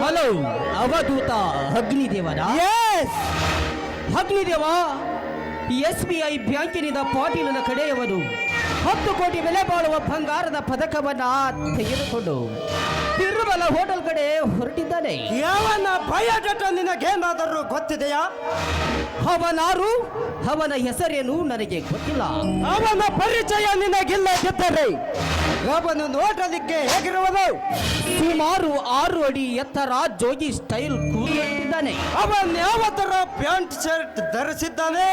Hello ಅವಧೂತ ಅಗ್ನಿದೇವನ? S, Agnideva, SBI ಬ್ಯಾಂಕಿನಿಂದ ಪಾಟೀಲನ ಕಡೆಯವನು 10 ಕೋಟಿ ಬೆಲೆ ಬಾಳುವ ಬಂಗಾರದ ಪದಕವನ್ನ ತೆಗೆದುಕೊಂಡು ತಿರುಮಲ ಹೋಟೆಲ್ ಕಡೆ ಹೊರಟಿದ್ದಾನೆ. ಯಾವನ ಬಯೋಡಾಟಾ ನಿನಗೇನಾದರೂ ಗೊತ್ತಿದೆಯಾ? ಅವನಾರು, ಅವನ ಹೆಸರೇನು ನನಗೆ ಗೊತ್ತಿಲ್ಲ. ಅವನ ಪರಿಚಯ ನಿನಗಿಲ್ಲದಿದ್ದರೆ ಅವನು ನೋಡಲಿಕ್ಕೆ ಹೇಗಿರುವನು? ಸುಮಾರು 6 ಅಡಿ ಎತ್ತರ, ಜೋಗಿ ಸ್ಟೈಲ್ ಕೂದಲಿದ್ದಾನೆ. ಅವನ್ ಯಾವ ತರ ಪ್ಯಾಂಟ್ ಶರ್ಟ್ ಧರಿಸಿದ್ದಾನೆ?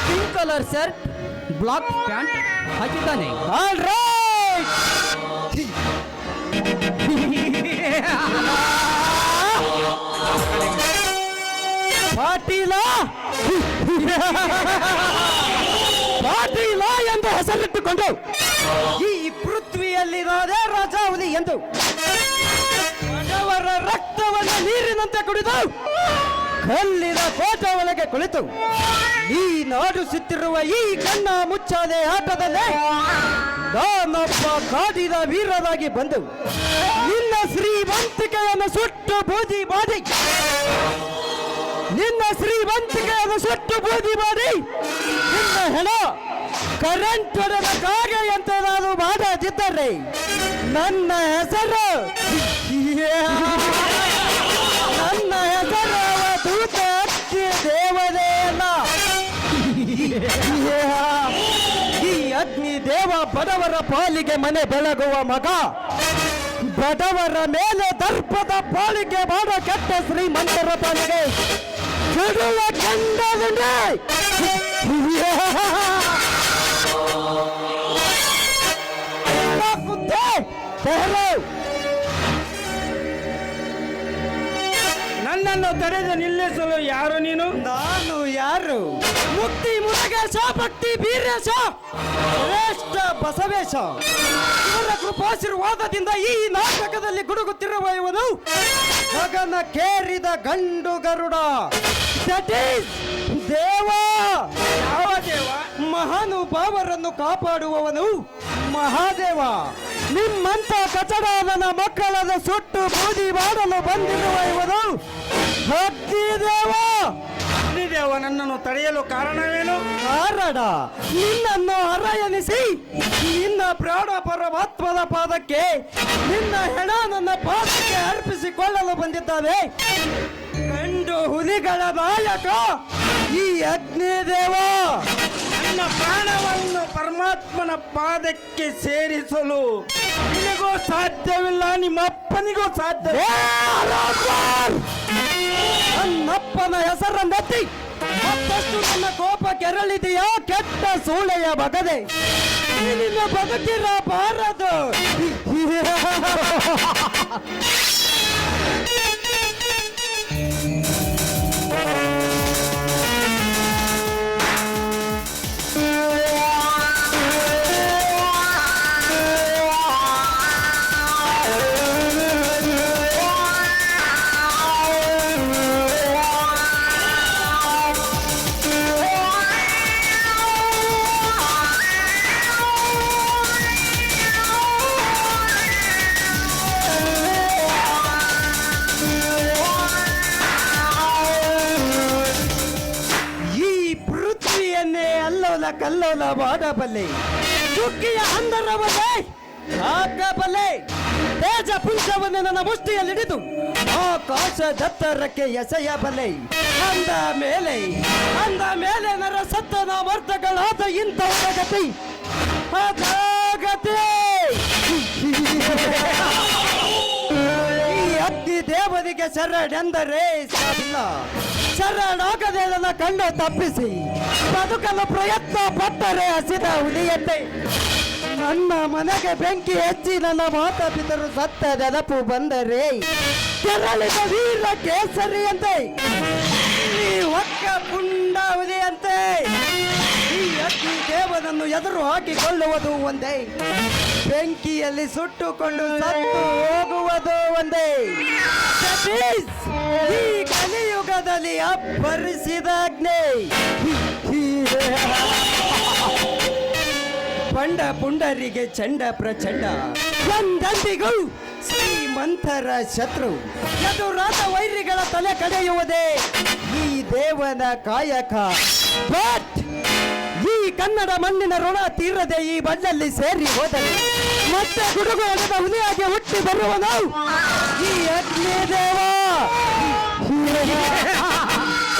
Pink colour shirt, black pant ಹಾಕಿದ್ದಾನೆ. All right. ಪಾಟೀಲ ಪಾಟೀಲ ಎಂದು ಹೆಸರಿಟ್ಟುಕೊಂಡು ಈ ಪೃಥ್ವಿಯಲ್ಲಿರೋದೇ ರಾಜಾವಲಿ ಎಂದು ಅವರ ರಕ್ತವನ್ನು ನೀರಿನಂತೆ ಕುಡಿದು ಕಲ್ಲಿನ ಕೋಟ ಒಳಗೆ ಕುಳಿತು ಈ ನಾಡು ಸುತ್ತಿರುವ ಈ ಕಣ್ಣ ಮುಚ್ಚಾಲೆ ಆಟದಲ್ಲಿ ನಾನೊಬ್ಬ ಕಾಡಿದ ವೀರರಾಗಿ ಬಂದು ನಿನ್ನ ಶ್ರೀಮಂತಿಕೆಯನ್ನು ಸುಟ್ಟು ಬೂದಿ ಮಾಡಿ ನಿನ್ನ ಹೆಣ ಕರೆಂಟ್ ಹೊಡೆದ ಕಾಗೆಯಂತೆ ನಾನು ಮಾಡದಿದ್ದರೆ ನನ್ನ ಹೆಸರು ಅವಧೂತ ದೇವದೇನ. ಈ ಅಗ್ನಿ ದೇವ ಬಡವರ ಪಾಲಿಗೆ ಮನೆ ಬೆಳಗುವ ಮಗ, ಬಡವರ ಮೇಲೆ ದರ್ಪದ ಪಾಲಿಗೆ ಮಾಡೋ ಕೆಟ್ಟ ಶ್ರೀಮಂತರ ಪಾಲಿಗೆ ಕೆಡುವ ಗಂಡನೇ. ನನ್ನನ್ನು ತಡೆದು ನಿಲ್ಲಿಸಲು ಯಾರು ನೀನು? ನಾನು ಯಾರು? ಮುಕ್ತಿ ಮುರುಗೇಶ, ಭಕ್ತಿ ಬೀರೇಶ, ಶ್ರೇಷ್ಠ ಬಸವೇಶ. ಇವರ ಕೃಪಾಶೀರ್ವಾದದಿಂದ ಈ ನಾಟಕದಲ್ಲಿ ಗುಡುಗುತ್ತಿರುವ ಇವನು ಗಗನ ಕೇರಿದ ಗಂಡು ಗರುಡ. ದಟ್ ಈಸ್ ದೇವ. ಯಾವ ದೇವ? ಮಹಾನುಭಾವರನ್ನು ಕಾಪಾಡುವವನು ಮಹಾದೇವ. ನಿಮ್ಮಂತ ಕಚಡಾದನ ಮಕ್ಕಳನ್ನು ಸುಟ್ಟು ಬೂದಿ ಮಾಡಲು ಬಂದಿರುವ ಇವನು ಅಗ್ನಿದೇವ. ಅಗ್ನಿದೇವ ನನ್ನನ್ನು ತಡೆಯಲು ಕಾರಣವೇನು? ಕಾರಣ ನಿನ್ನನ್ನು ಹರ ಎನಿಸಿ ನಿನ್ನ ಪ್ರಾಣ ಪರಮಾತ್ಮನ ಪಾದಕ್ಕೆ ನಿನ್ನ ಹೆಣ ನನ್ನ ಪಾದಕ್ಕೆ ಅರ್ಪಿಸಿಕೊಳ್ಳಲು ಬಂದಿದ್ದಾನೆ ಗಂಡು ಹುಲಿಗಳ ನಾಯಕ ಈ ಅಗ್ನಿದೇವ. ನನ್ನ ಪ್ರಾಣವನ್ನು ಪರಮಾತ್ಮನ ಪಾದಕ್ಕೆ ಸೇರಿಸಲು ನಿನಗೂ ಸಾಧ್ಯವಿಲ್ಲ, ನಿಮ್ಮ ಅಪ್ಪನಿಗೂ ಸಾಧ್ಯ. ನನ್ನಪ್ಪನ ಹೆಸರನ್ನೆತ್ತಿ ಮತ್ತಷ್ಟು ನನ್ನ ಕೋಪ ಕೆರಳಿದೆಯಾ ಕೆಟ್ಟ ಸೂಳೆಯ ಬಗದೆ? ನಿನ್ನ ಬದುಕಿರಬಾರದು. ಕಲ್ಲೋಲ ಮಾಡಬಲ್ಲೆ, ಚುಕ್ಕಿಯ ಅಂದರವನ್ನೇ ಹಾಕಬಲ್ಲೆ, ತೇಜ ಪುಂಜವನ್ನು ನನ್ನ ಮುಷ್ಟಿಯಲ್ಲಿಡಿದು ಆಕಾಶ ದತ್ತರಕ್ಕೆ ಎಸೆಯಬಲ್ಲೆ. ಅಂದ ಮೇಲೆ ನರ ಸತ್ತನ ಮರ್ತಗಳಾದ ಇಂಥವರ ಗತಿ ಅದಾಗತಿ. ಈ ಅಗ್ನಿ ದೇವರಿಗೆ ಶರಣೆಂದರೆ ಸಾವಿಲ್ಲ. ಶರಣಾಗದೆ ನನ್ನ ಕಣ್ಣು ತಪ್ಪಿಸಿ ಬದುಕಲು ಪ್ರಯತ್ನ ಪಟ್ಟರೆ ಹಸಿದ ಹುಲಿಯಂತೆ. ನನ್ನ ಮನೆಗೆ ಬೆಂಕಿ ಹೆಚ್ಚಿ ನನ್ನ ಮಾತಾಪಿತರು ಸತ್ತ ನೆನಪು ಬಂದರೆ ಕೆರಳಿದ ವೀರ ಕೇಸರಿಯಂತೆ, ಈ ಒಕ್ಕ ಪುಂಡ ಹುಲಿಯಂತೆ. ಈ ಅಗ್ನಿ ದೇವನನ್ನು ಎದುರು ಹಾಕಿಕೊಳ್ಳುವುದು ಒಂದೇ, ಬೆಂಕಿಯಲ್ಲಿ ಸುಟ್ಟುಕೊಂಡು ಸತ್ತು ಹೋಗುವುದು ಒಂದೇ. ಈ ಕಲಿಯುಗದಲ್ಲಿ ಅಬ್ಬರಿಸಿದ ಅಗ್ನಿ. ಪಂಡ ಪುಂಡರಿಗೆ ಚಂಡ ಪ್ರಚಂಡ, ಒಂದಂದಿಗೂ ಶ್ರೀಮಂತರ ಶತ್ರು. ಎದುರಾದ ವೈರಿಗಳ ತಲೆ ಕಡೆಯುವುದೇ ಈ ದೇವನ ಕಾಯಕ. ಬಟ್ ಈ ಕನ್ನಡ ಮಣ್ಣಿನ ಋಣ ತೀರದೆ ಈ ಬಣ್ಣಲ್ಲಿ ಸೇರಿ ಹೋದರೆ ಮತ್ತೆ ಗುಡುಗು ಹೊಡೆದ ಹುಲಿಯಾಗಿ ಹುಟ್ಟಿ ಬರುವನು ಈ ಅಗ್ನಿ ದೇವ.